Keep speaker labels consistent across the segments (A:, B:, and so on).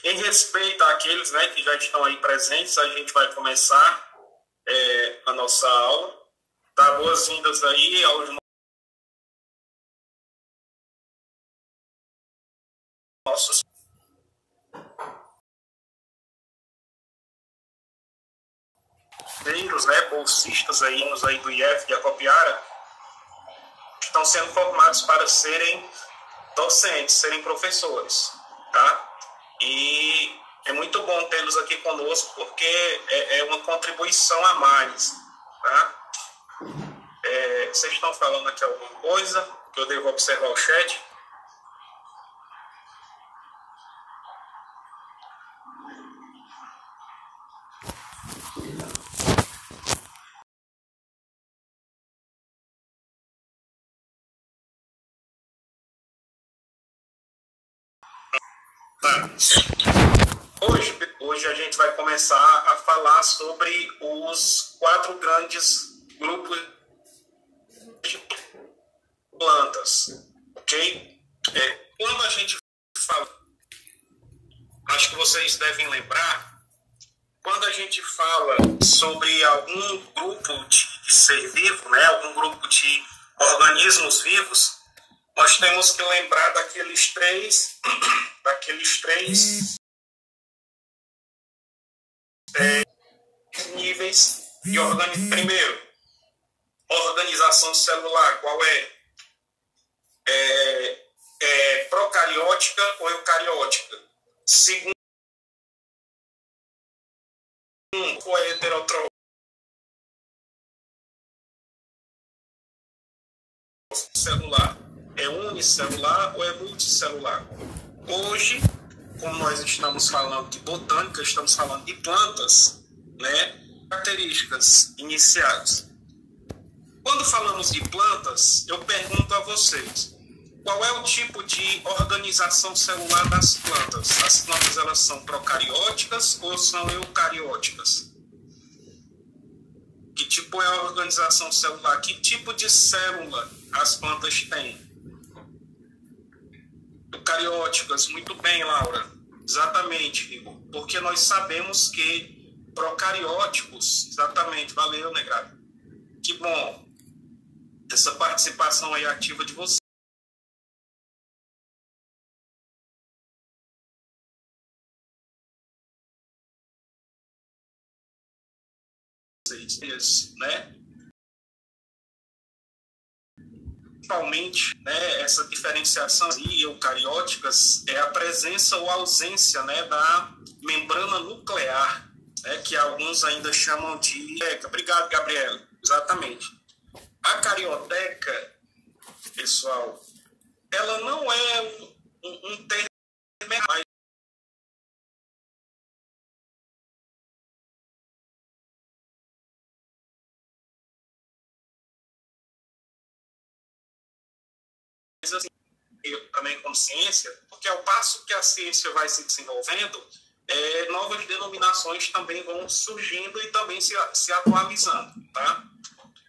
A: Em respeito àqueles, né, que já estão aí presentes, a gente vai começar a nossa aula. Tá, boas-vindas aí aos nossos parceiros, né, bolsistas aí do IF de Acopiara, estão sendo formados para serem docentes, serem professores, tá? E é muito bom tê-los aqui conosco, porque é uma contribuição a mais, tá? Vocês estão falando aqui alguma coisa que eu devo observar o chat? Tá. Hoje a gente vai começar a falar sobre os 4 grandes grupos de plantas, ok? Quando a gente fala, acho que vocês devem lembrar, quando a gente fala sobre algum grupo de ser vivo, né, algum grupo de organismos vivos, nós temos que lembrar daqueles três níveis de organização. Primeiro, organização celular, qual é? Procariótica ou eucariótica? Segundo, qual é heterotrófica? Celular. É unicelular ou é multicelular? Hoje, como nós estamos falando de botânica, estamos falando de plantas, né? Características iniciais. Quando falamos de plantas, eu pergunto a vocês, qual é o tipo de organização celular das plantas? As plantas, elas são procarióticas ou são eucarióticas? Que tipo é a organização celular? Que tipo de célula as plantas têm? Eucarióticas, muito bem, Laura. Exatamente, Igor. Porque nós sabemos que procarióticos, exatamente, valeu, Negrado. Que bom essa participação aí ativa de vocês. Né? Principalmente, né, essa diferenciação eucarióticas é a presença ou ausência, né, da membrana nuclear, né, que alguns ainda chamam de... Obrigado, Gabriela. Exatamente. A carioteca, pessoal, ela não é um termo mais assim, eu também como ciência, porque ao passo que a ciência vai se desenvolvendo, novas denominações também vão surgindo e também se atualizando, tá?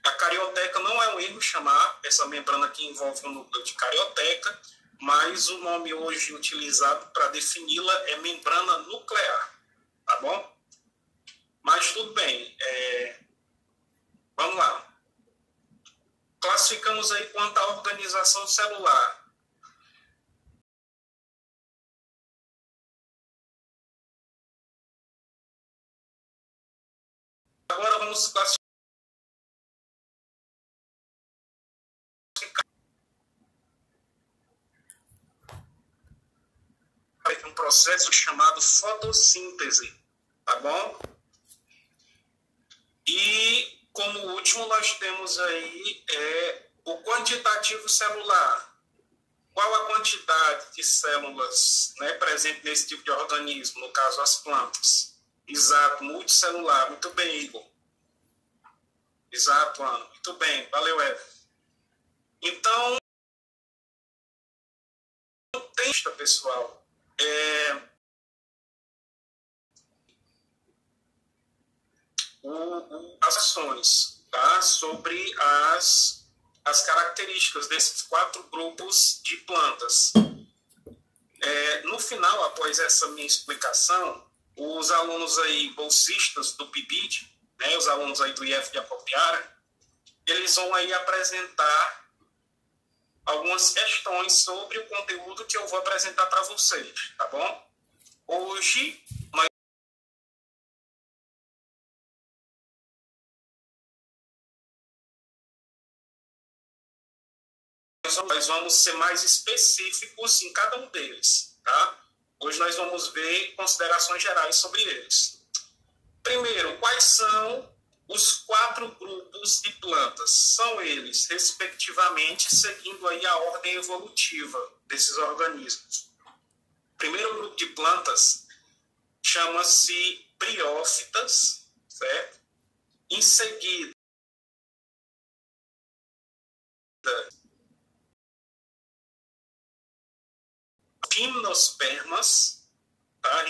A: A carioteca não é um erro chamar essa membrana que envolve o núcleo de carioteca, mas o nome hoje utilizado para defini-la é membrana nuclear, tá bom? Mas tudo bem, vamos lá. Classificamos aí quanto à organização celular. Agora vamos classificar um processo chamado fotossíntese, tá bom? E como último nós temos aí o quantitativo celular. Qual a quantidade de células, né, presente nesse tipo de organismo, no caso as plantas? Exato, multicelular. Muito bem, Igor. Exato, Ana. Muito bem. Valeu, Eva. Então, texto, pessoal, as ações, tá, sobre as características desses 4 grupos de plantas. No final, após essa minha explicação, os alunos aí bolsistas do PIBID, né, os alunos aí do IF de Acopiara, eles vão aí apresentar algumas questões sobre o conteúdo que eu vou apresentar para vocês, tá bom? Hoje, nós vamos ser mais específicos em cada um deles, tá? Hoje nós vamos ver considerações gerais sobre eles. Primeiro, quais são os 4 grupos de plantas? São eles, respectivamente, seguindo aí a ordem evolutiva desses organismos. O primeiro grupo de plantas chama-se briófitas, certo? Em seguida, gimnospermas, tá?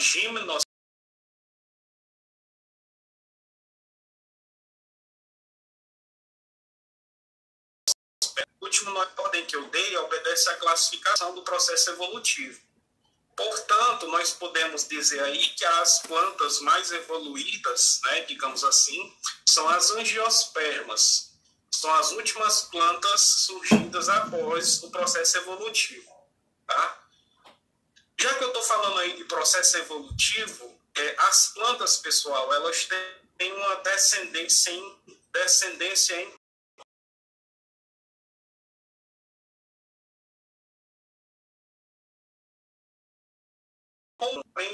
A: O último na ordem que eu dei obedece à classificação do processo evolutivo. Portanto, nós podemos dizer aí que as plantas mais evoluídas, né, digamos assim, são as angiospermas. São as últimas plantas surgidas após o processo evolutivo, tá? Já que eu estou falando aí de processo evolutivo, as plantas, pessoal, elas têm uma descendência em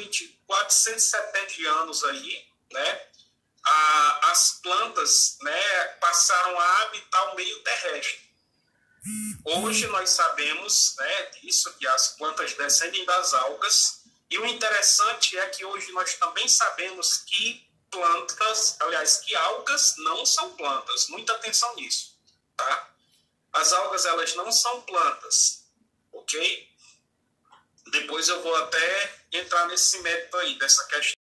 A: de 470 anos aí, né? As plantas, né, passaram a habitar o meio terrestre. Hoje nós sabemos, né, disso, que as plantas descendem das algas, e o interessante é que hoje nós também sabemos que que algas não são plantas. Muita atenção nisso, tá? As algas, elas não são plantas, ok? Depois eu vou até entrar nesse mérito aí, dessa questão.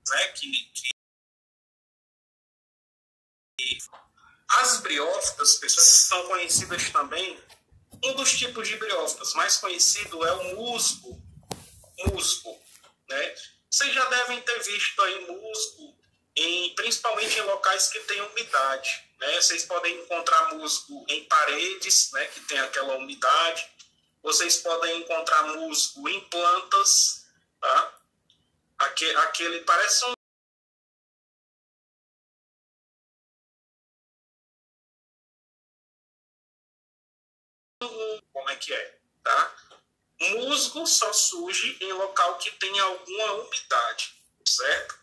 A: Né, as briófitas, pessoas, são conhecidas também. Um dos tipos de briófitas mais conhecido é o musgo, né? Vocês já devem ter visto aí musgo, principalmente em locais que têm umidade, né? Vocês podem encontrar musgo em paredes, né, que tem aquela umidade. Vocês podem encontrar musgo em plantas, tá? Aquele parece um... Como é que é, tá? Musgo só surge em local que tem alguma umidade, certo?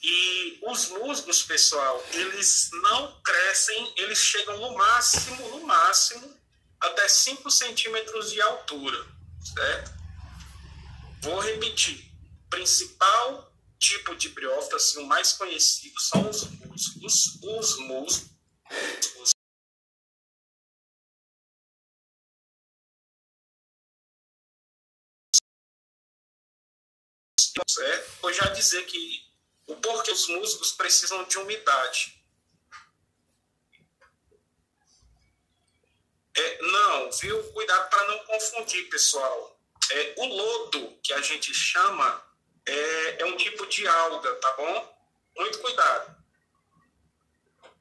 A: E os musgos, pessoal, eles não crescem, eles chegam no máximo, até 5 centímetros de altura, certo? Vou repetir. O principal tipo de briófita, assim, o mais conhecido, são os musgos. Os musgos, certo? Vou já dizer que o porquê os musgos precisam de umidade. Não, viu? Cuidado para não confundir, pessoal. O lodo, que a gente chama, é um tipo de alga, tá bom? Muito cuidado.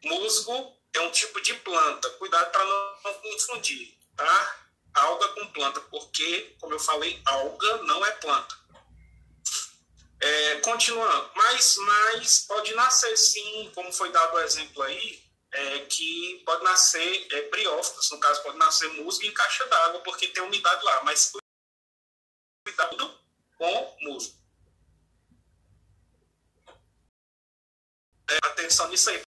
A: Musgo é um tipo de planta. Cuidado para não confundir, tá? Alga com planta, porque, como eu falei, alga não é planta. Continuando, mas pode nascer sim, como foi dado o exemplo aí, que pode nascer briófitas, no caso pode nascer musgo em caixa d'água, porque tem umidade lá, mas cuidado com musgo. Atenção nisso aí.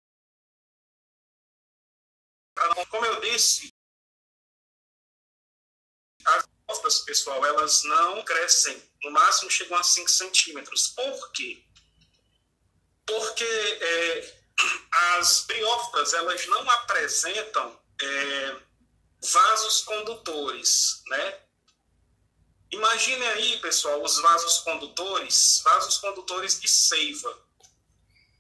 A: Como eu disse, as briófitas, pessoal, elas não crescem, no máximo chegam a 5 centímetros. Por quê? Porque as briófitas, elas não apresentam vasos condutores, né? Imaginem aí, pessoal, os vasos condutores de seiva.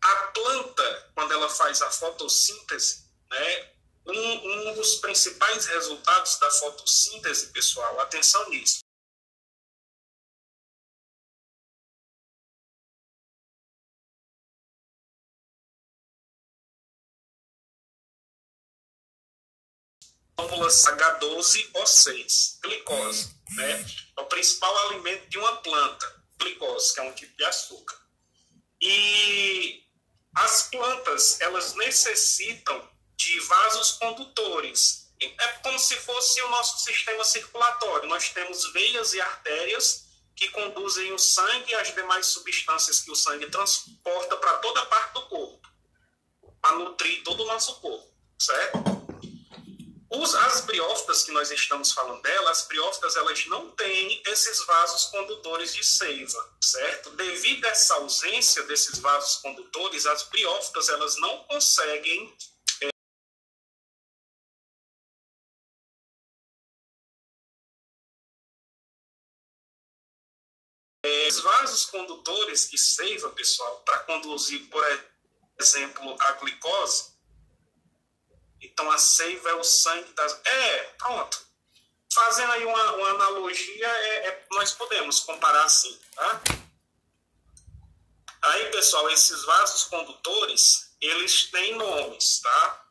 A: A planta, quando ela faz a fotossíntese, né, um dos principais resultados da fotossíntese, pessoal, atenção nisso, fórmulas H12O6, glicose, né? É o principal alimento de uma planta, glicose, que é um tipo de açúcar. E as plantas, elas necessitam de vasos condutores. É como se fosse o nosso sistema circulatório. Nós temos veias e artérias que conduzem o sangue e as demais substâncias que o sangue transporta para toda parte do corpo, para nutrir todo o nosso corpo, certo? As briófitas que nós estamos falando delas, as briófitas, elas não têm esses vasos condutores de seiva, certo? Devido a essa ausência desses vasos condutores, as briófitas, elas não conseguem os vasos condutores de seiva, pessoal, para conduzir, por exemplo, a glicose. Então, a seiva é o sangue das... pronto. Fazendo aí uma analogia, nós podemos comparar assim, tá? Aí, pessoal, esses vasos condutores, eles têm nomes, tá?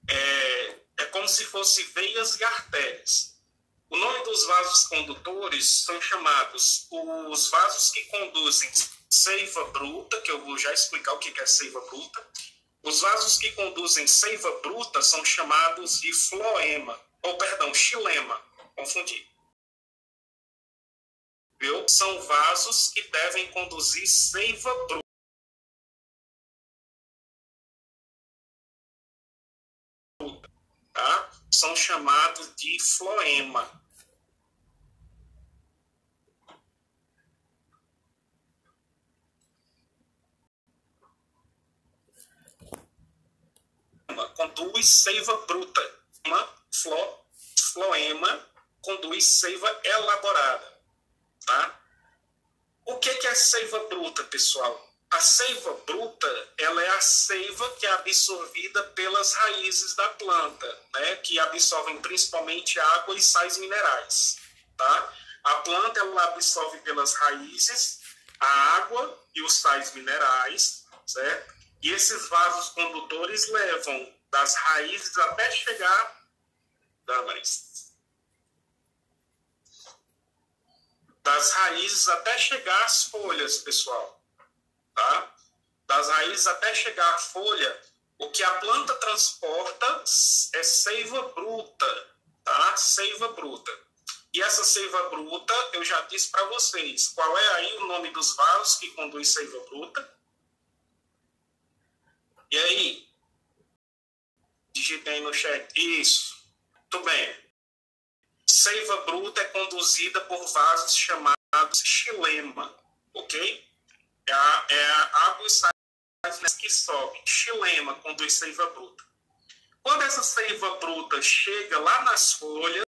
A: É como se fossem veias e artérias. O nome dos vasos condutores são chamados os vasos que conduzem seiva bruta, que eu vou já explicar o que é seiva bruta. Os vasos que conduzem seiva bruta são chamados de xilema, confundi. Viu? São vasos que devem conduzir seiva bruta, tá? São chamados de floema. Conduz seiva bruta. Floema conduz seiva elaborada, tá? O que é seiva bruta, pessoal? A seiva bruta, ela é a seiva que é absorvida pelas raízes da planta, né? Que absorvem principalmente água e sais minerais, tá? A planta, ela absorve pelas raízes a água e os sais minerais, certo? E esses vasos condutores levam das raízes até chegar... das raízes até chegar às folhas, pessoal. Tá? Das raízes até chegar à folha, o que a planta transporta é seiva bruta, tá? Seiva bruta. E essa seiva bruta, eu já disse para vocês, qual é aí o nome dos vasos que conduz seiva bruta? E aí? Digitem no chat. Isso. Muito bem. Seiva bruta é conduzida por vasos chamados xilema, ok? É a água e sais que sobe. Xilema conduz seiva bruta. Quando essa seiva bruta chega lá nas folhas,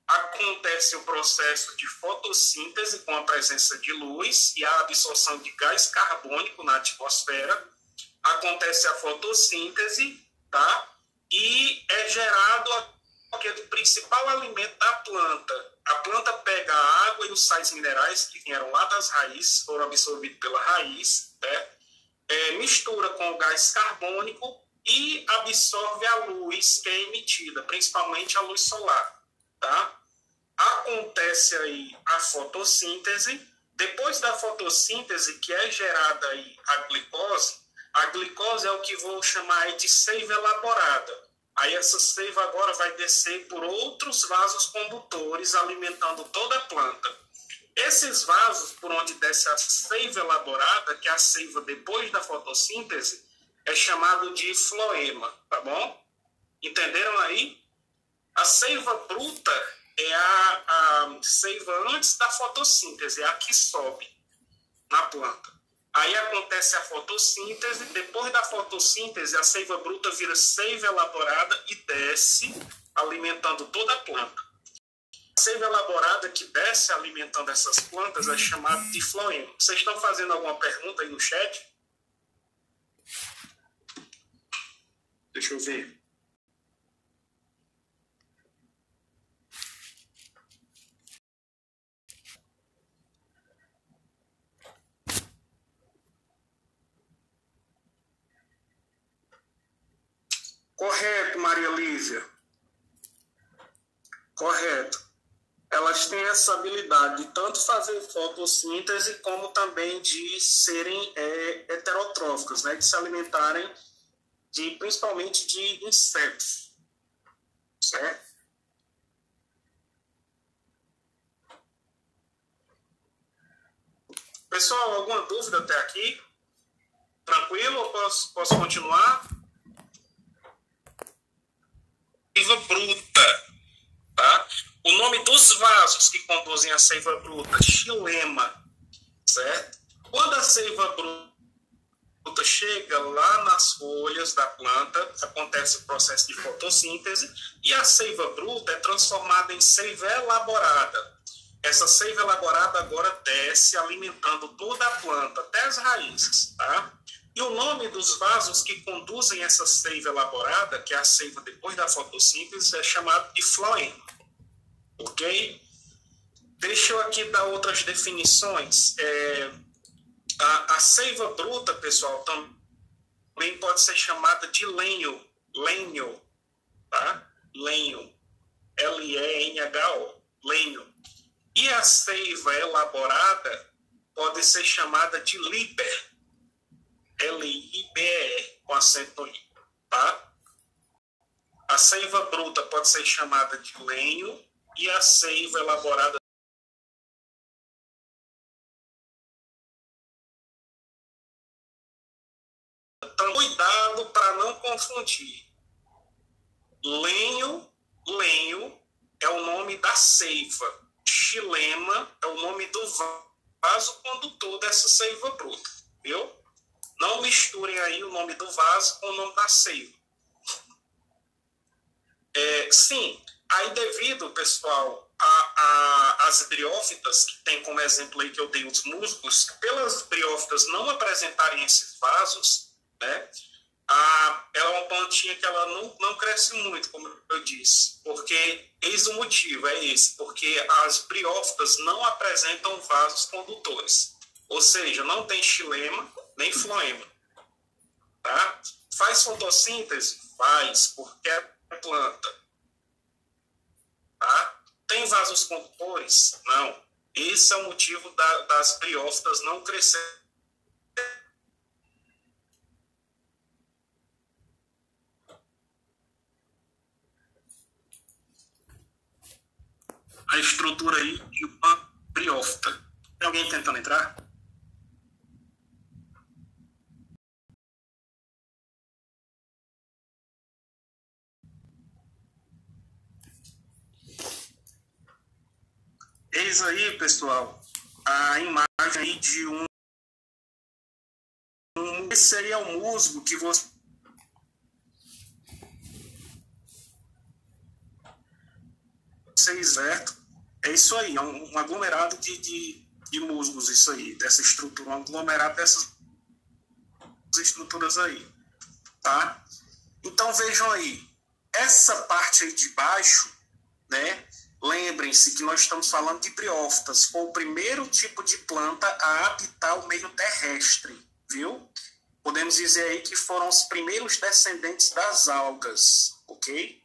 A: acontece o processo de fotossíntese com a presença de luz e a absorção de gás carbônico na atmosfera. Acontece a fotossíntese, tá? E é gerado aquele principal alimento da planta. A planta pega a água e os sais minerais que vieram lá das raízes, foram absorvidos pela raiz, né? Mistura com o gás carbônico e absorve a luz que é emitida, principalmente a luz solar, tá? Acontece aí a fotossíntese. Depois da fotossíntese, que é gerada aí a glicose é o que vou chamar aí de seiva elaborada. Aí essa seiva agora vai descer por outros vasos condutores, alimentando toda a planta. Esses vasos por onde desce a seiva elaborada, que é a seiva depois da fotossíntese, é chamado de floema, tá bom? Entenderam aí? A seiva bruta é a seiva antes da fotossíntese, é a que sobe na planta. Aí acontece a fotossíntese, depois da fotossíntese a seiva bruta vira seiva elaborada e desce, alimentando toda a planta. seiva elaborada que desce alimentando essas plantas é chamada de floema. Vocês estão fazendo alguma pergunta aí no chat? Deixa eu ver. Correto, Maria Lívia. Correto. Elas têm essa habilidade de tanto fazer fotossíntese como também de serem heterotróficas, né? De se alimentarem principalmente de insetos. Certo? Pessoal, alguma dúvida até aqui? Tranquilo ou posso continuar? Seiva bruta, tá? O nome dos vasos que conduzem a seiva bruta, xilema, certo? Quando a seiva bruta chega lá nas folhas da planta, acontece o processo de fotossíntese e a seiva bruta é transformada em seiva elaborada. Essa seiva elaborada agora desce alimentando toda a planta, até as raízes, tá? E o nome dos vasos que conduzem essa seiva elaborada, que é a seiva depois da fotossíntese, é chamado de floema. Ok? Deixa eu aqui dar outras definições. A seiva bruta, pessoal, também pode ser chamada de lenho, tá? Lenho, Lenho, lenho. E a seiva elaborada pode ser chamada de liber, Liber, com acento no I, tá? A seiva bruta pode ser chamada de lenho e a seiva elaborada cuidado para não confundir. Lenho é o nome da seiva. Xilema é o nome do vaso condutor dessa seiva bruta, viu? Não misturem aí o nome do vaso com o nome da seiva. Sim, aí devido, pessoal, às briófitas, que tem como exemplo aí que eu dei os musgos, pelas briófitas não apresentarem esses vasos, né, ela é uma plantinha que ela não cresce muito, como eu disse, porque eis o motivo, é esse, porque as briófitas não apresentam vasos condutores, ou seja, não tem xilema nem floema, tá? Faz fotossíntese? Faz, porque é planta, tá? Tem vasos condutores? Não. Esse é o motivo das briófitas não crescerem. A estrutura aí de uma briófita. Tem alguém tentando entrar? Eis aí, pessoal, a imagem aí de esse seria o musgo que você... certo? É isso aí, é um aglomerado de musgos, isso aí, dessa estrutura, um aglomerado dessas estruturas aí, tá? Então, vejam aí, essa parte aí de baixo, né? Lembrem-se que nós estamos falando de briófitas, foi o primeiro tipo de planta a habitar o meio terrestre, viu? Podemos dizer aí que foram os primeiros descendentes das algas, ok?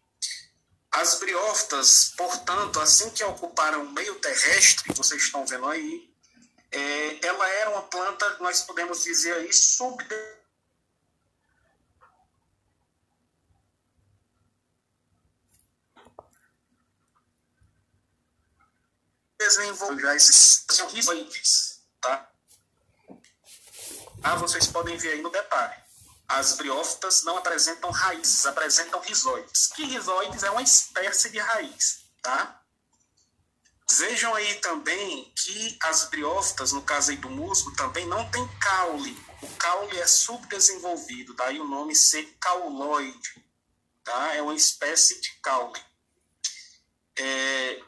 A: As briófitas, portanto, assim que ocuparam o meio terrestre, vocês estão vendo aí, ela era uma planta, nós podemos dizer aí, desenvolver esses rizoides, tá? Vocês podem ver aí no detalhe. As briófitas não apresentam raízes, apresentam rizoides. Que rizoides é uma espécie de raiz, tá? Vejam aí também que as briófitas, no caso aí do musgo, também não tem caule. O caule é subdesenvolvido, daí o nome ser cauloide, tá? É uma espécie de caule.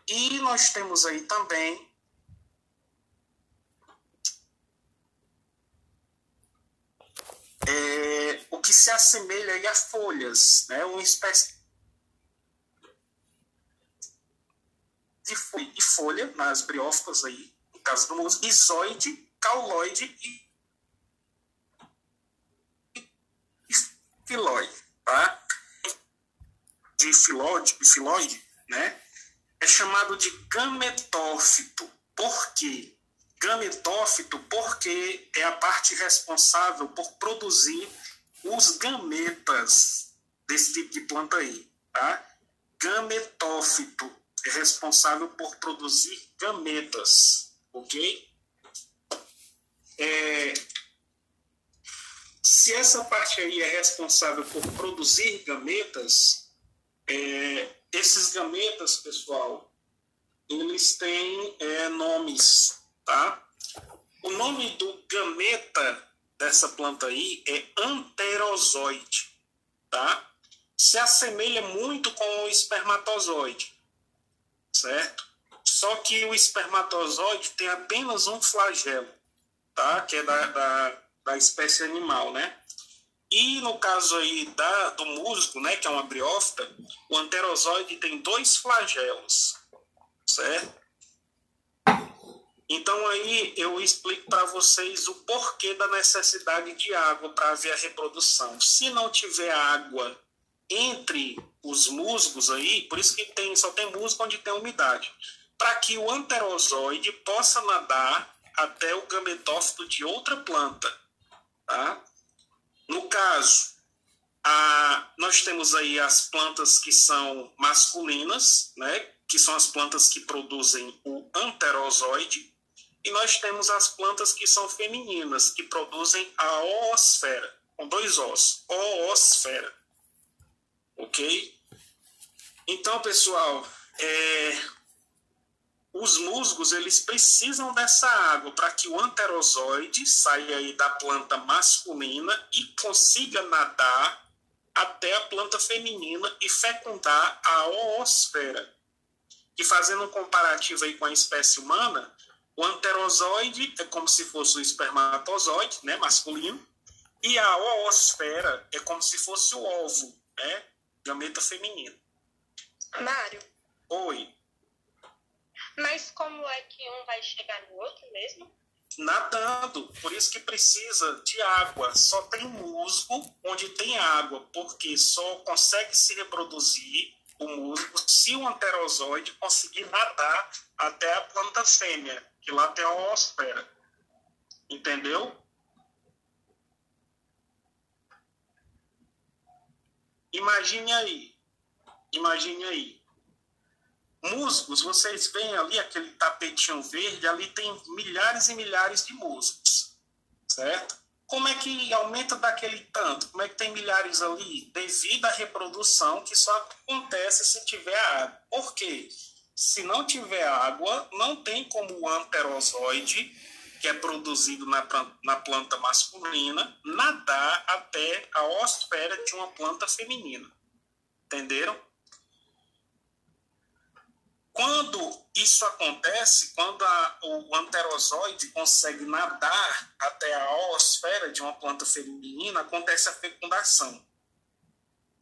A: E nós temos aí também o que se assemelha aí a folhas, né? Uma espécie de folha nas briófitas aí, no caso do musgo, rizoide, cauloide e filóide, tá? De filóide, né? É chamado de gametófito. Por quê? Gametófito porque é a parte responsável por produzir os gametas desse tipo de planta aí, tá? Gametófito é responsável por produzir gametas, ok? Se essa parte aí é responsável por produzir gametas, esses gametas, pessoal, eles têm nomes, tá? O nome do gameta dessa planta aí é anterozoide, tá? Se assemelha muito com o espermatozoide, certo? Só que o espermatozoide tem apenas um flagelo, tá? Que é da espécie animal, né? E no caso aí do musgo, né, que é uma briófita, o anterozoide tem 2 flagelos, certo? Então aí eu explico para vocês o porquê da necessidade de água para haver a reprodução. Se não tiver água entre os musgos aí, por isso que só tem musgo onde tem umidade, para que o anterozoide possa nadar até o gametófito de outra planta, tá? No caso, nós temos aí as plantas que são masculinas, né, que são as plantas que produzem o anterozoide, e nós temos as plantas que são femininas, que produzem a oosfera, com 2 Os, oosfera. Ok? Então, pessoal, os musgos, eles precisam dessa água para que o anterozoide saia aí da planta masculina e consiga nadar até a planta feminina e fecundar a oosfera. E fazendo um comparativo aí com a espécie humana, o anterozoide é como se fosse o espermatozoide, né, masculino, e a oosfera é como se fosse o óvulo, né, gameta feminino.
B: Mário.
A: Oi.
B: Mas como é que um vai chegar no outro mesmo?
A: Nadando, por isso que precisa de água. Só tem musgo onde tem água, porque só consegue se reproduzir o musgo se o anterozoide conseguir nadar até a planta fêmea, que lá tem a oosfera. Entendeu? Imagine aí. Musgos, vocês veem ali aquele tapetinho verde, ali tem milhares e milhares de musgos, certo? Como é que aumenta daquele tanto? Como é que tem milhares ali? Devido à reprodução, que só acontece se tiver água. Por quê? Se não tiver água, não tem como o anterozoide, que é produzido na planta masculina, nadar até a oosfera de uma planta feminina. Entenderam? Quando isso acontece, quando o anterozoide consegue nadar até a oosfera de uma planta feminina, acontece a fecundação.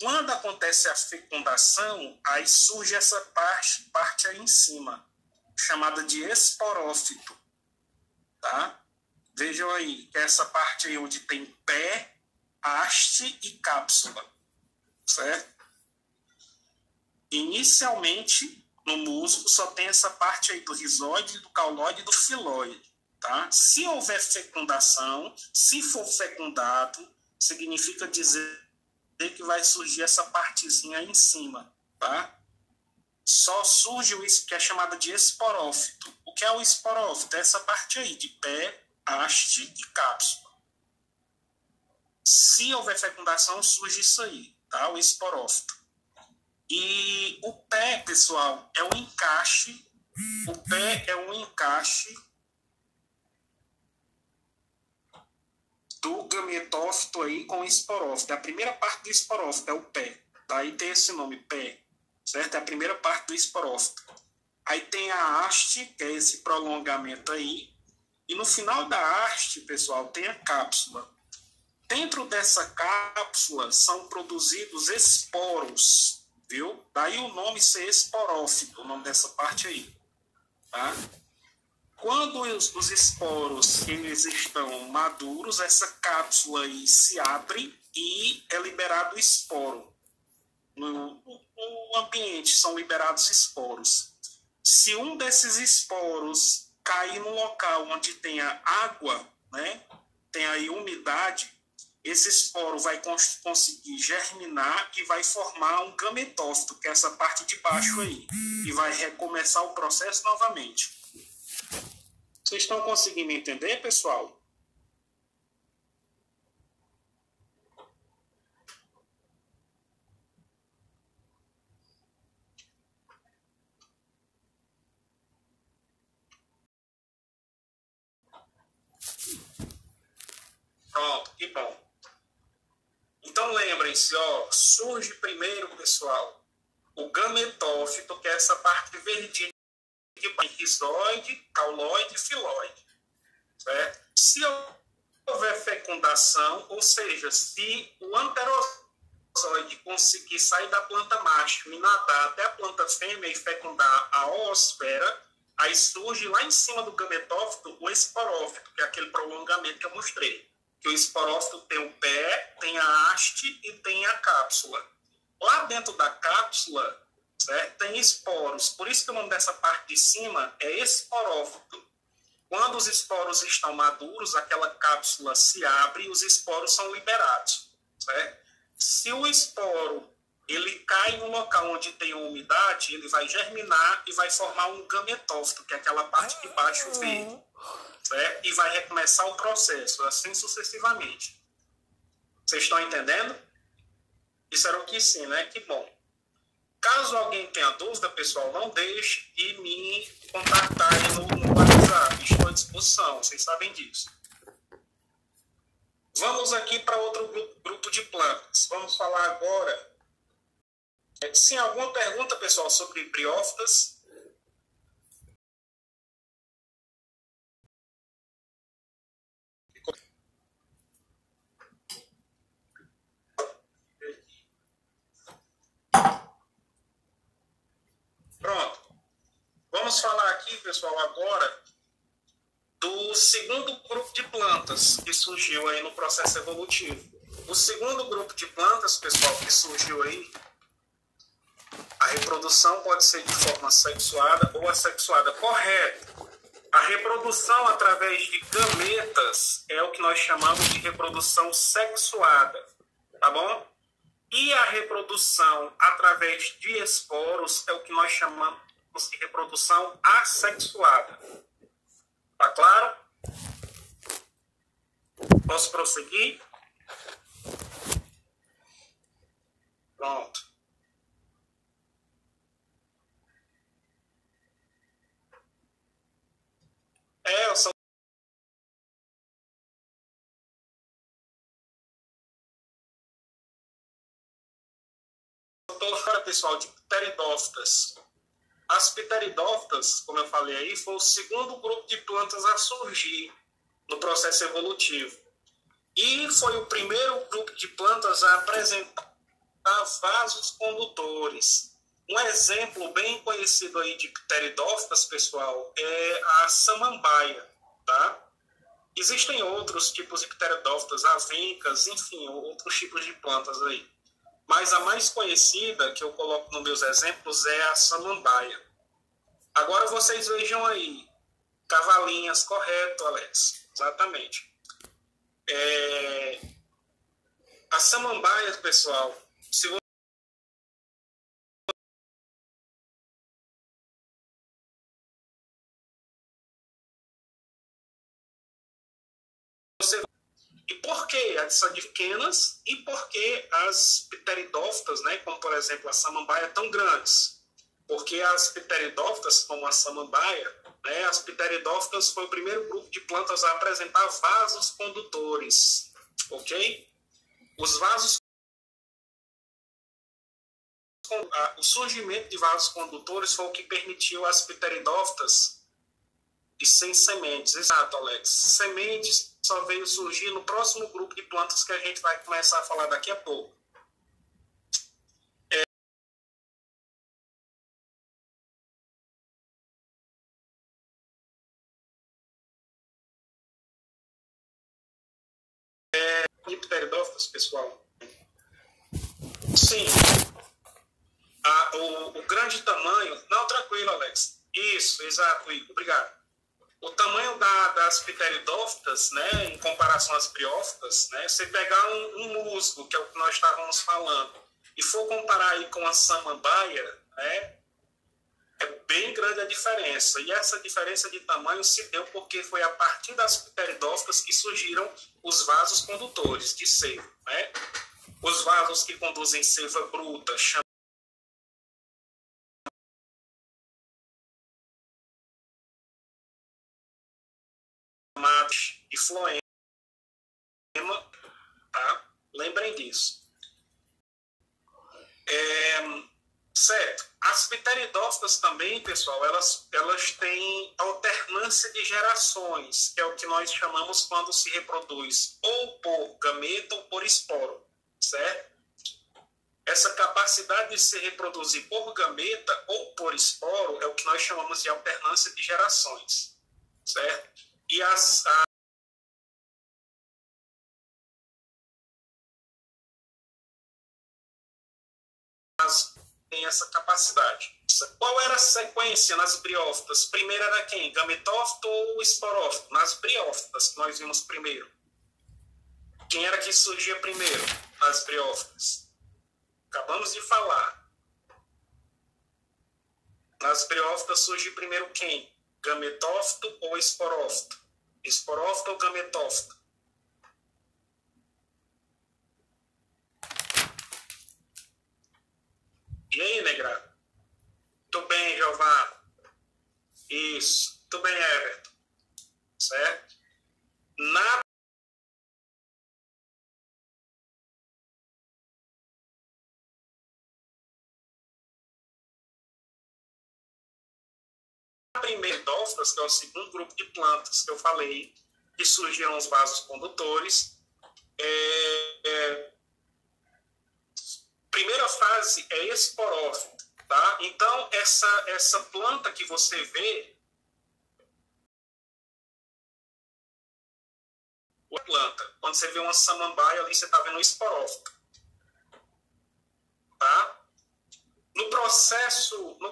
A: Quando acontece a fecundação, aí surge essa parte aí em cima, chamada de esporófito. Tá? Vejam aí, essa parte aí onde tem pé, haste e cápsula. Certo? Inicialmente, no musgo só tem essa parte aí do rizoide, do cauloide e do filóide, tá? Se houver fecundação, se for fecundado, significa dizer que vai surgir essa partezinha aí em cima, tá? Só surge o que é chamado de esporófito. O que é o esporófito? É essa parte aí de pé, haste e cápsula. Se houver fecundação, surge isso aí, tá? O esporófito. E o pé, pessoal, é um encaixe. O pé é um encaixe do gametófito aí com o esporófito. A primeira parte do esporófito é o pé. Daí tem esse nome, pé. certo? É a primeira parte do esporófito. Aí tem a haste, que é esse prolongamento aí, e no final da haste, pessoal, tem a cápsula. Dentro dessa cápsula são produzidos esporos, viu? Daí o nome ser esporófito, o nome dessa parte aí, tá? Quando os esporos eles estão maduros, essa cápsula aí se abre e é liberado o esporo. No ambiente são liberados esporos. Se um desses esporos cair num local onde tenha água, né, tem aí umidade, esse esporo vai conseguir germinar e vai formar um gametófito, que é essa parte de baixo aí, e vai recomeçar o processo novamente. Vocês estão conseguindo entender, pessoal? Pronto, que bom. Então lembrem-se, ó, surge primeiro, pessoal, o gametófito, que é essa parte verdinha de rizoide, cauloide e filóide. Certo? Se houver fecundação, ou seja, se o anterozoide conseguir sair da planta macho e nadar até a planta fêmea e fecundar a oosfera, aí surge lá em cima do gametófito o esporófito, que é aquele prolongamento que eu mostrei. Que o esporófito tem o pé, tem a haste e tem a cápsula. Lá dentro da cápsula, certo, tem esporos. Por isso que o nome dessa parte de cima é esporófito. Quando os esporos estão maduros, aquela cápsula se abre e os esporos são liberados. Certo? Se o esporo ele cai em um local onde tem umidade, ele vai germinar e vai formar um gametófito, que é aquela parte de baixo verde. Certo? E vai recomeçar o processo, assim sucessivamente. Vocês estão entendendo? Isso era o que sim, né? Que bom. Caso alguém tenha dúvida, pessoal, não deixe de me contactar aí no WhatsApp. Estou à disposição, vocês sabem disso. Vamos aqui para outro grupo de plantas. Vamos falar agora. Sim, alguma pergunta, pessoal, sobre briófitas? Pronto. Vamos falar aqui, pessoal, agora do segundo grupo de plantas que surgiu aí no processo evolutivo. O segundo grupo de plantas, pessoal, que surgiu aí, a reprodução pode ser de forma sexuada ou assexuada. Correto. A reprodução através de gametas é o que nós chamamos de reprodução sexuada, tá bom? E a reprodução através de esporos é o que nós chamamos de reprodução assexuada. Tá claro? Posso prosseguir? Pronto. Eu sou doutor, pessoal, de pteridófitas. As pteridófitas, como eu falei aí, foi o segundo grupo de plantas a surgir no processo evolutivo. E foi o primeiro grupo de plantas a apresentar vasos condutores. Um exemplo bem conhecido aí de pteridófitas, pessoal, é a samambaia, tá? Existem outros tipos de pteridófitas, avencas, enfim, outros tipos de plantas aí. Mas a mais conhecida, que eu coloco nos meus exemplos, é a samambaia. Agora vocês vejam aí, cavalinhas, correto, Alex, exatamente. A samambaia, pessoal, se você... E por que as são pequenas e por que as pteridófitas, né, como por exemplo a samambaia, tão grandes? Porque as pteridófitas, como a samambaia, né, as pteridófitas foi o primeiro grupo de plantas a apresentar vasos condutores, ok? Os vasos o surgimento de vasos condutores foi o que permitiu as pteridófitas e sem sementes. Exato, Alex. Sementes só veio surgir no próximo grupo de plantas que a gente vai começar a falar daqui a pouco. E pteridófitas, pessoal? Sim. O grande tamanho... Não, tranquilo, Alex. Isso, exato, Igor. Obrigado. O tamanho das pteridófitas, né, em comparação às briófitas, né, você pegar um musgo, que é o que nós estávamos falando, e for comparar aí com a samambaia, né, é bem grande a diferença. E essa diferença de tamanho se deu porque foi a partir das pteridófitas que surgiram os vasos condutores de seiva, né? Os vasos que conduzem seiva bruta, chamados de floema, tá? Lembrem disso. Certo. As pteridófitas também, pessoal, elas têm alternância de gerações, que é o que nós chamamos quando se reproduz ou por gameta ou por esporo, certo? Essa capacidade de se reproduzir por gameta ou por esporo é o que nós chamamos de alternância de gerações, certo? E tem essa capacidade. Qual era a sequência nas briófitas? Primeiro era quem? Gametófito ou esporófito? Nas briófitas, que nós vimos primeiro. Quem era que surgia primeiro nas briófitas? Acabamos de falar. Nas briófitas surge primeiro quem? Gametófito ou esporófito? Esporófito ou gametófito? E aí, Negrado? Tudo bem, Jeová? Isso. Tudo bem, Everton? Certo? Na primeira endófitas, que é o segundo grupo de plantas que eu falei, que surgiram os vasos condutores, primeira fase é esporófita, tá? Então, essa planta que você vê, quando você vê uma samambaia ali, você está vendo um esporófita, tá? No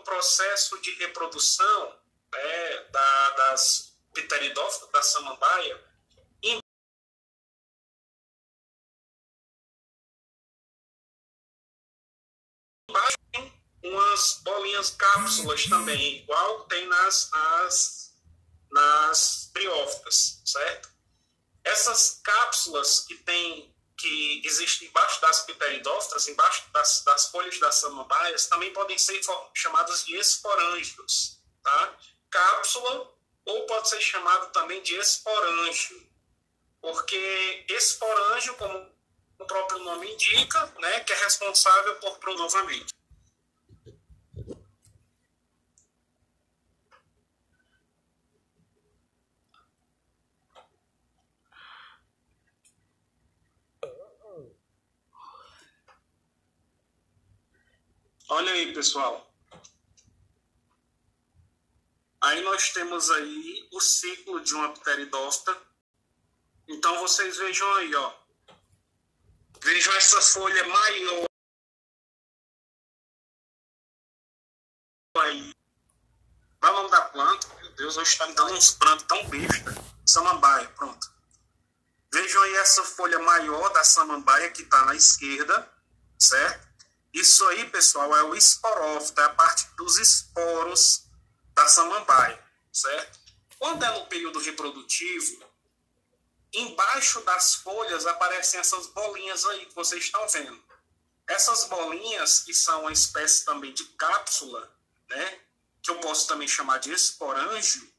A: processo de reprodução, né, das pteridófitas, da samambaia, embaixo tem umas bolinhas cápsulas também, igual tem nas briófitas, certo? Essas cápsulas que existem embaixo das pteridófitas, embaixo das folhas das samambaias, também podem ser chamadas de esporângios, tá? Cápsula, ou pode ser chamado também de esporângio, porque esporângio, como o próprio nome indica, né, que é responsável por pronovamento. Olha aí, pessoal. Aí nós temos aí o ciclo de uma pteridófita. Então, vocês vejam aí, ó. Vejam essa folha maior aí. Qual é o nome da planta? Meu Deus, hoje está me dando uns prantos tão besta. Samambaia, pronto. Vejam aí essa folha maior da samambaia que está na esquerda, certo? Isso aí, pessoal, é o esporófito, é a parte dos esporos da samambaia, certo? Quando é no período reprodutivo, embaixo das folhas aparecem essas bolinhas aí que vocês estão vendo. Essas bolinhas, que são uma espécie também de cápsula, né, que eu posso também chamar de esporângio,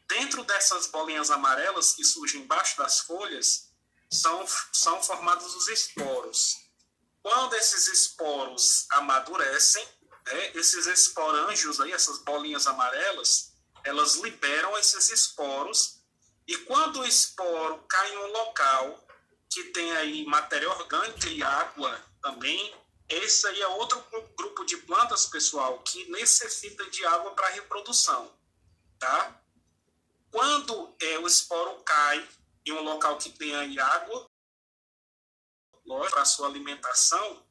A: dentro dessas bolinhas amarelas que surgem embaixo das folhas, são formados os esporos. quando esses esporos amadurecem, né, esses esporângios aí, essas bolinhas amarelas, elas liberam esses esporos, e quando o esporo cai em um local que tem aí matéria orgânica e água também, esse aí é outro grupo de plantas, pessoal, que necessita de água para reprodução, tá? Quando o esporo cai em um local que tem aí água, para a sua alimentação,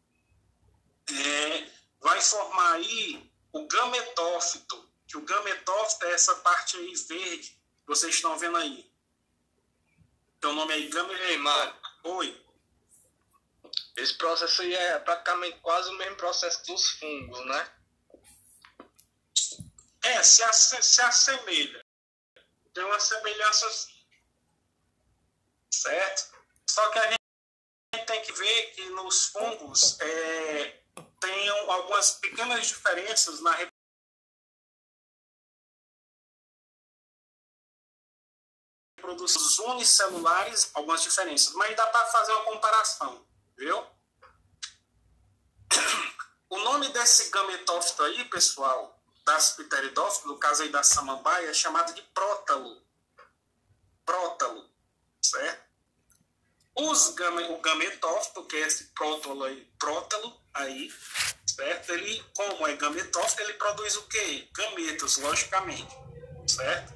A: vai formar aí o gametófito, que o gametófito é essa parte aí verde que vocês estão vendo aí. Tem o nome aí, gametófito.
C: Ei, Mário.
A: Oi.
C: Esse processo aí é praticamente quase o mesmo processo dos fungos, né?
A: Se assemelha. Tem uma semelhança assim. Certo? Só que a gente tem que ver que nos fungos tem algumas pequenas diferenças na reprodução unicelulares, algumas diferenças, mas dá para fazer uma comparação, viu? O nome desse gametófito aí, pessoal, das pteridófitas, no caso aí da samambaia, é chamado de prótalo. Prótalo, certo? O gametófito, que é esse prótalo aí, certo? Ele, como é gametófito, ele produz o quê? Gametos, logicamente, certo?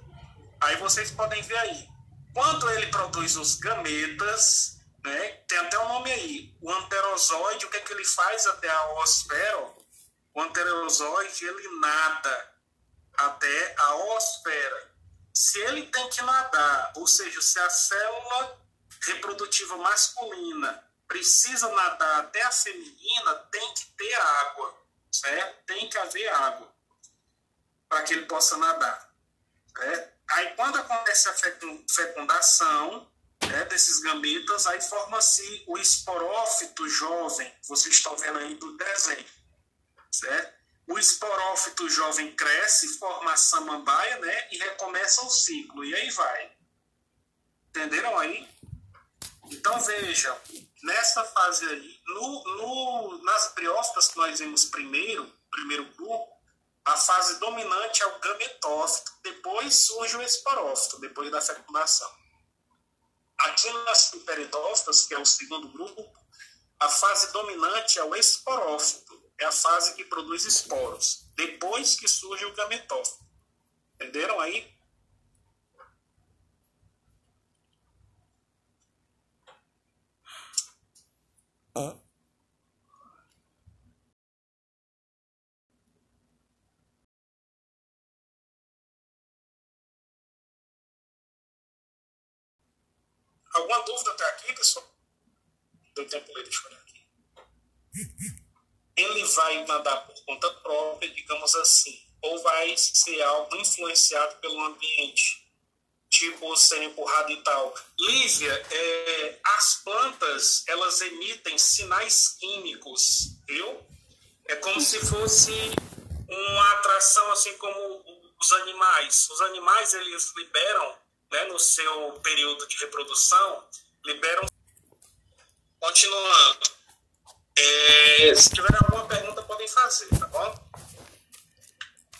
A: Aí vocês podem ver aí. Quando ele produz os gametas, né, tem até o nome aí, o anterozoide, o que é que ele faz até a oosfera? O anterozoide, ele nada até a oosfera. Se ele tem que nadar, ou seja, se a célula reprodutiva masculina precisa nadar até a feminina, tem que ter água, certo? Tem que haver água para que ele possa nadar, certo? Aí, quando acontece a fecundação, né, desses gametas, aí forma-se o esporófito jovem, vocês estão vendo aí do desenho, certo? O esporófito jovem cresce, forma a samambaia, né, e recomeça o ciclo, e aí vai. Entenderam aí? Então, vejam, nessa fase aí, nas briófitas que nós vimos primeiro grupo, a fase dominante é o gametófito, depois surge o esporófito, depois da fecundação. Aqui nas pteridófitas, que é o segundo grupo, a fase dominante é o esporófito, é a fase que produz esporos, depois que surge o gametófito. Entenderam aí? Alguma dúvida até aqui, pessoal? Deu tempo aí, deixa eu olhar aqui. Ele vai nadar por conta própria, digamos assim, ou vai ser algo influenciado pelo ambiente, tipo ser empurrado e tal. Lívia, as plantas, elas emitem sinais químicos, viu? É como se fosse uma atração, assim como os animais. Os animais, eles liberam, né, no seu período de reprodução, liberam. Continuando. Se tiver alguma pergunta, podem fazer, tá bom?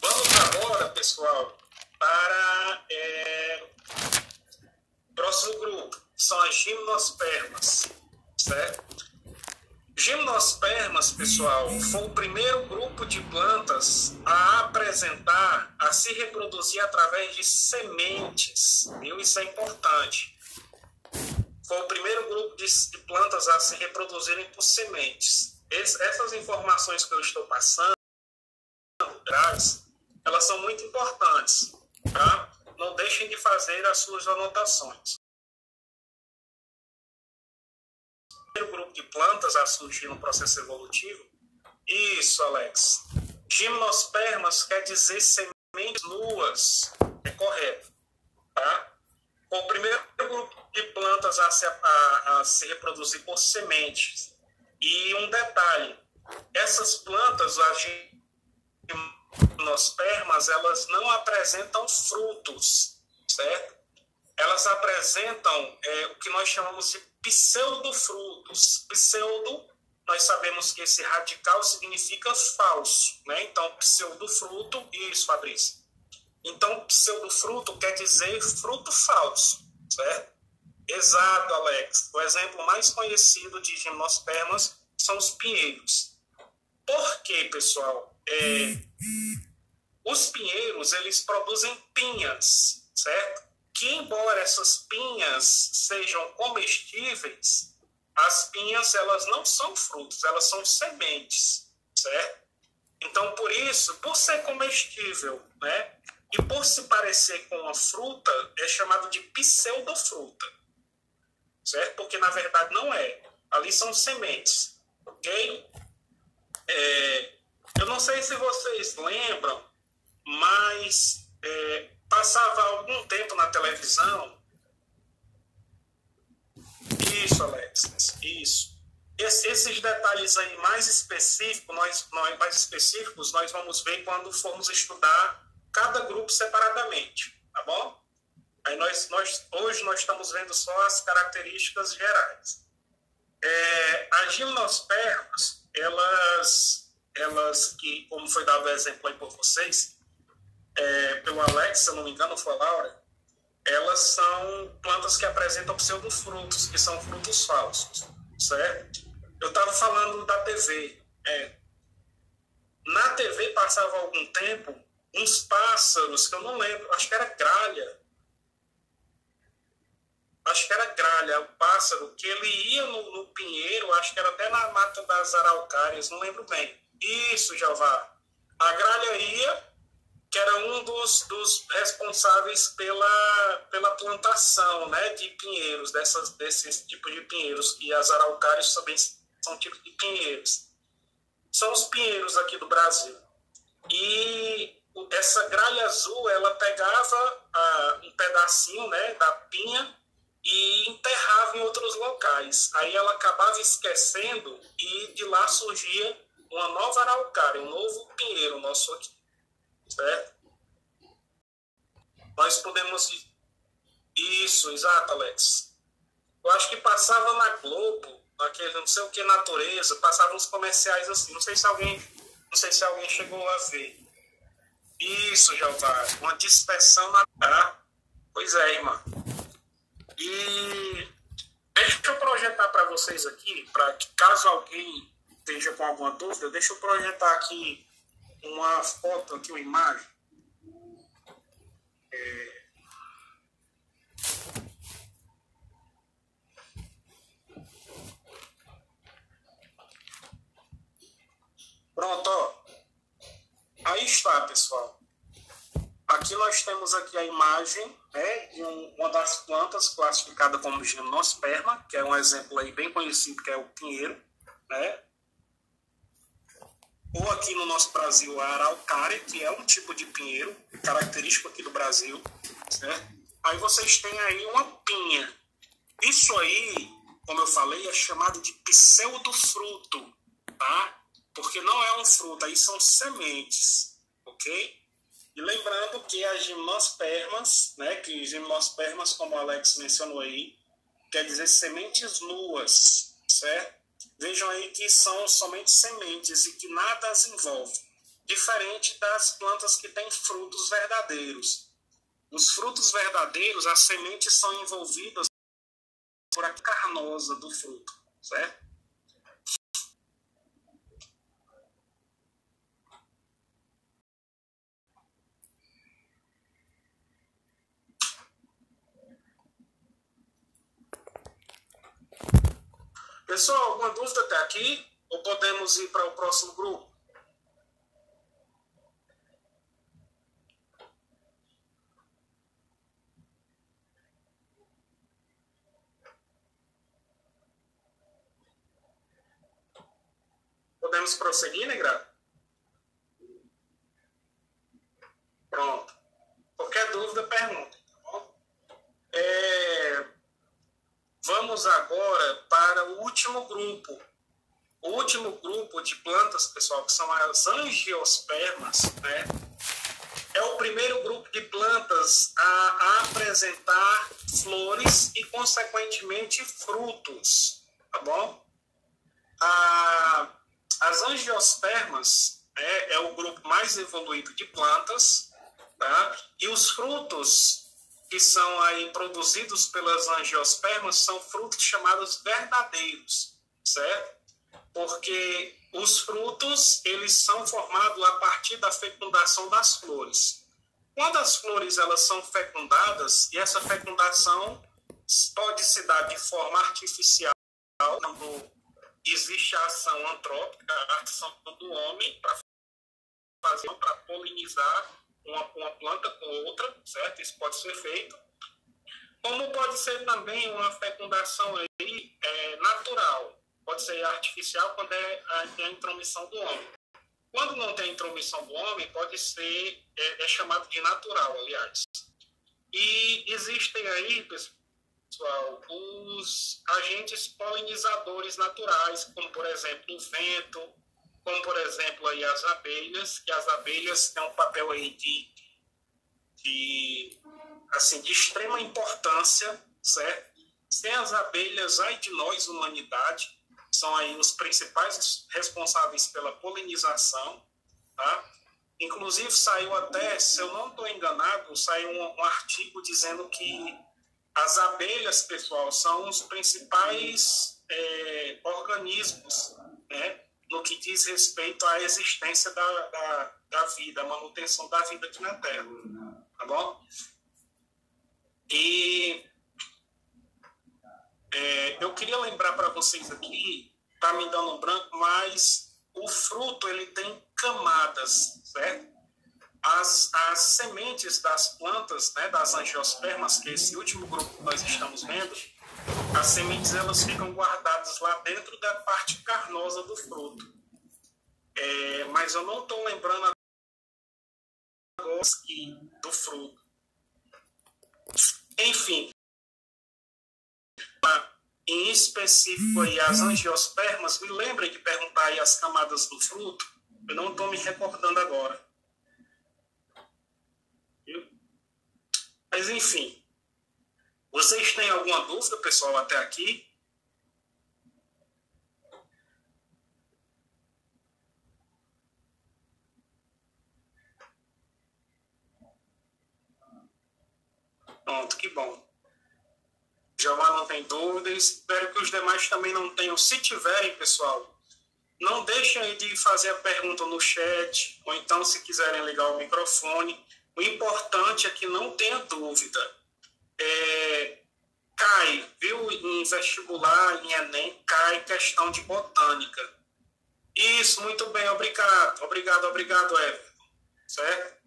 A: Vamos agora, pessoal, para o próximo grupo, que são as gimnospermas, certo? Gimnospermas, pessoal, foi o primeiro grupo de plantas a apresentar, a se reproduzir através de sementes, viu? Isso é importante. Foi o primeiro grupo de plantas a se reproduzirem por sementes. Essas informações que eu estou passando, elas são muito importantes, tá? Não deixem de fazer as suas anotações. O primeiro grupo de plantas a surgir no processo evolutivo, isso, Alex. Gimnospermas quer dizer sementes nuas, é correto, tá? O primeiro grupo de plantas a se reproduzir por sementes. E um detalhe, essas plantas, as gimnospermas, elas não apresentam frutos, certo? Elas apresentam o que nós chamamos de pseudofrutos. Pseudo nós sabemos que esse radical significa falso, né? Então, pseudofruto, isso, Fabrício. Então, pseudofruto quer dizer fruto falso, certo? Exato, Alex. O exemplo mais conhecido de gimnospermas são os pinheiros. Por quê, pessoal? Os pinheiros, eles produzem pinhas, certo? Que, embora essas pinhas sejam comestíveis, as pinhas, elas não são frutos, elas são sementes, certo? Então, por isso, por ser comestível, né? E por se parecer com uma fruta, é chamado de pseudofruta, certo? Porque, na verdade, não é. Ali são sementes, ok? Eu não sei se vocês lembram, mas passava algum tempo na televisão. Isso, Alex, isso. Esses detalhes aí mais específicos, nós vamos ver quando formos estudar cada grupo separadamente, tá bom? Aí hoje nós estamos vendo só as características gerais. As gimnospermas, elas que, como foi dado o exemplo aí por vocês, pelo Alex, se eu não me engano, foi a Laura, elas são plantas que apresentam pseudofrutos, que são frutos falsos, certo? Eu estava falando da TV. Na TV passava algum tempo uns pássaros, que eu não lembro, acho que era gralha, o pássaro, que ele ia no pinheiro, acho que era até na mata das araucárias, não lembro bem. Isso, Jeová. A gralha ia, que era um dos responsáveis pela plantação, né, de pinheiros, desses tipos de pinheiros, e as araucárias também são tipos de pinheiros. São os pinheiros aqui do Brasil. E essa gralha azul, ela pegava um pedacinho, né, da pinha e enterrava em outros locais. Aí ela acabava esquecendo e de lá surgia uma nova araucária, um novo pinheiro nosso aqui, certo? Nós podemos... Isso, exato, Alex. Eu acho que passava na Globo, naquele não sei o que, Natureza, passavam uns comerciais assim, não sei se alguém chegou a ver. Isso, Jeová, uma dispersão na... Pois é, irmã. E deixa eu projetar para vocês aqui, para que caso alguém esteja com alguma dúvida, deixa eu projetar aqui uma foto, aqui uma imagem. Pronto, ó. Aí está, pessoal. Aqui nós temos aqui a imagem, né, de uma das plantas classificada como gimnosperma, que é um exemplo aí bem conhecido, que é o pinheiro, né? Ou aqui no nosso Brasil a araucária, que é um tipo de pinheiro, característico aqui do Brasil, certo? Aí vocês têm aí uma pinha. Isso aí, como eu falei, é chamado de pseudofruto, tá? Porque não é um fruto, aí são sementes, ok? E lembrando que as gimnospermas, né, que gimnospermas, como o Alex mencionou aí, quer dizer sementes nuas, certo? Vejam aí que são somente sementes e que nada as envolve. Diferente das plantas que têm frutos verdadeiros. Os frutos verdadeiros, as sementes são envolvidas por a carnosa do fruto, certo? Pessoal, alguma dúvida até aqui? Ou podemos ir para o próximo grupo? Podemos prosseguir, Negra? Pronto. Qualquer dúvida, pergunta. Tá bom? Vamos agora para o último grupo. O último grupo de plantas, pessoal, que são as angiospermas, né? É o primeiro grupo de plantas a apresentar flores e, consequentemente, frutos, tá bom? As angiospermas é o grupo mais evoluído de plantas, tá? E os frutos que são aí produzidos pelas angiospermas são frutos chamados verdadeiros, certo? Porque os frutos, eles são formados a partir da fecundação das flores. Quando as flores elas são fecundadas, e essa fecundação pode se dar de forma artificial, quando existe a ação antrópica, a ação do homem para polinizar uma planta com outra, certo? Isso pode ser feito. Como pode ser também uma fecundação aí, natural. Pode ser artificial quando tem a intromissão do homem. Quando não tem intromissão do homem, pode ser, chamado de natural, aliás. E existem aí, pessoal, os agentes polinizadores naturais, como, por exemplo, o vento, como, por exemplo, aí as abelhas, que as abelhas têm um papel aí de extrema importância, certo? Sem as abelhas, ai de nós, humanidade, são aí os principais responsáveis pela polinização, tá? Inclusive saiu até, se eu não estou enganado, saiu um artigo dizendo que as abelhas, pessoal, são os principais organismos, né, no que diz respeito à existência da vida, a manutenção da vida aqui na Terra, tá bom? E eu queria lembrar para vocês aqui, tá me dando um branco, mas o fruto ele tem camadas, certo? As sementes das plantas, né, das angiospermas, que é esse último grupo que nós estamos vendo, as sementes elas ficam guardadas lá dentro da parte carnosa do fruto. Mas eu não estou lembrando agora do fruto. Enfim, em específico aí as angiospermas, me lembrem de perguntar aí as camadas do fruto, eu não estou me recordando agora. Mas enfim, vocês têm alguma dúvida, pessoal, até aqui? Pronto, que bom. Jeová não tem dúvidas, espero que os demais também não tenham. Se tiverem, pessoal, não deixem aí de fazer a pergunta no chat, ou então se quiserem ligar o microfone. O importante é que não tenha dúvida. Cai, viu, em vestibular, em Enem, cai questão de botânica. Isso, muito bem, obrigado. Obrigado, Everton. Certo?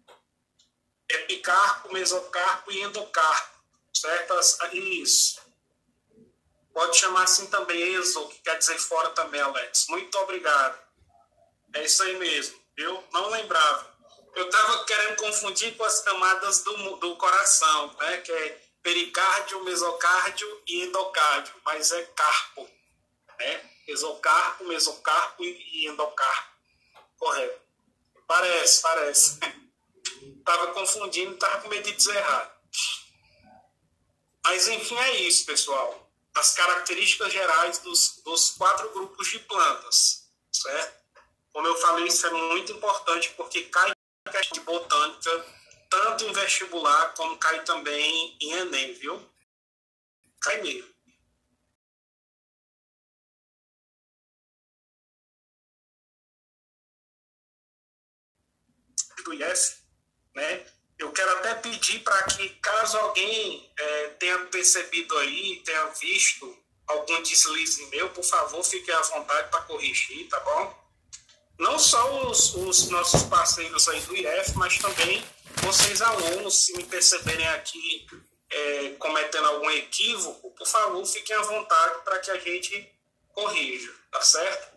A: Epicarpo, mesocarpo e endocarpo. Certo? Isso. Pode chamar assim também, exo, que quer dizer fora também, Alex. Muito obrigado. É isso aí mesmo. Eu não lembrava. Eu estava querendo confundir com as camadas do coração, né? Que é pericárdio, mesocárdio e endocárdio, mas é carpo, né? Exocarpo, mesocarpo e endocarpo. Correto. Parece. Estava confundindo, estava com medo de dizer errado. Mas, enfim, é isso, pessoal. As características gerais dos 4 grupos de plantas, certo? Como eu falei, isso é muito importante porque cai na questão de botânica, tanto em vestibular como cai também em Enem, viu? Cai mesmo. Do IF, né? Eu quero até pedir para que, caso alguém tenha percebido aí, tenha visto algum deslize meu, por favor, fique à vontade para corrigir, tá bom? Não só os nossos parceiros aí do IF, mas também vocês alunos, se me perceberem aqui cometendo algum equívoco, por favor, fiquem à vontade para que a gente corrija, tá certo?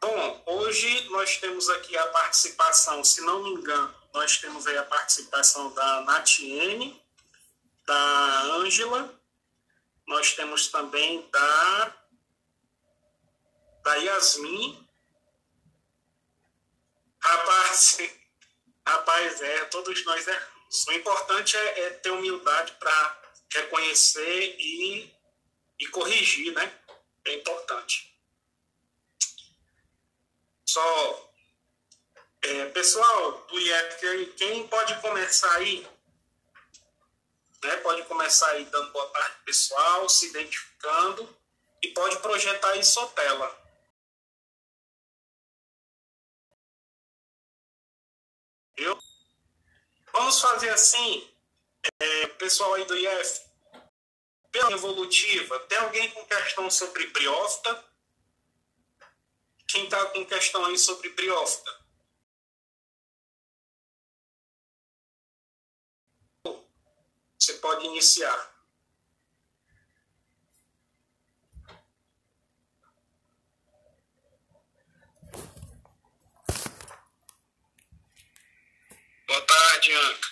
A: Bom, hoje nós temos aqui a participação, se não me engano, nós temos aí a participação da Natiene, da Ângela, nós temos também da Yasmin. Rapaz, todos nós erramos. O importante é ter humildade para reconhecer e corrigir, né? É importante. Só, pessoal do IEP, quem pode começar aí? Né? Pode começar aí dando boa tarde, pessoal, se identificando e pode projetar aí sua tela. Viu? Vamos fazer assim, pessoal aí do IF, pela evolutiva, tem alguém com questão sobre briófita? Quem está com questão aí sobre briófita? Você pode iniciar. Boa tarde, Anca.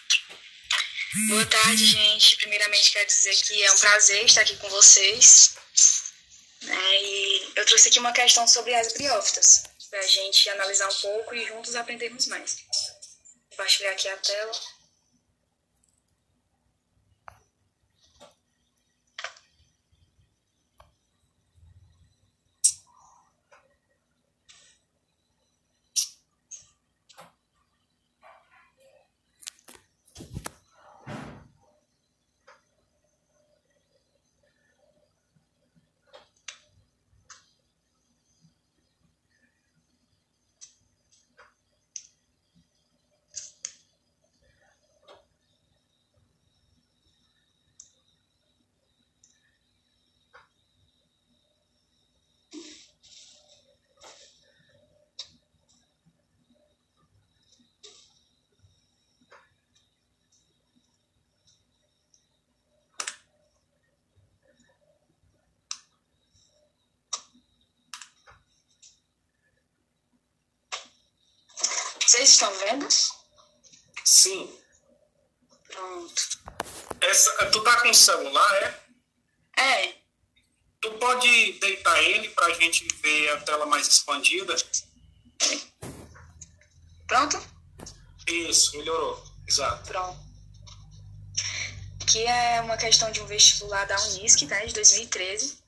D: Boa tarde, gente. Primeiramente, quero dizer que é um prazer estar aqui com vocês. E eu trouxe aqui uma questão sobre as briófitas, para a gente analisar um pouco e juntos aprendermos mais. Vou compartilhar aqui a tela. Vocês estão vendo?
A: Sim.
D: Pronto.
A: Tu tá com o celular,
D: É.
A: Tu pode deitar ele para a gente ver a tela mais expandida?
D: Pronto?
A: Isso, melhorou. Exato.
D: Pronto. Aqui é uma questão de um vestibular da Unisc, né, de 2013.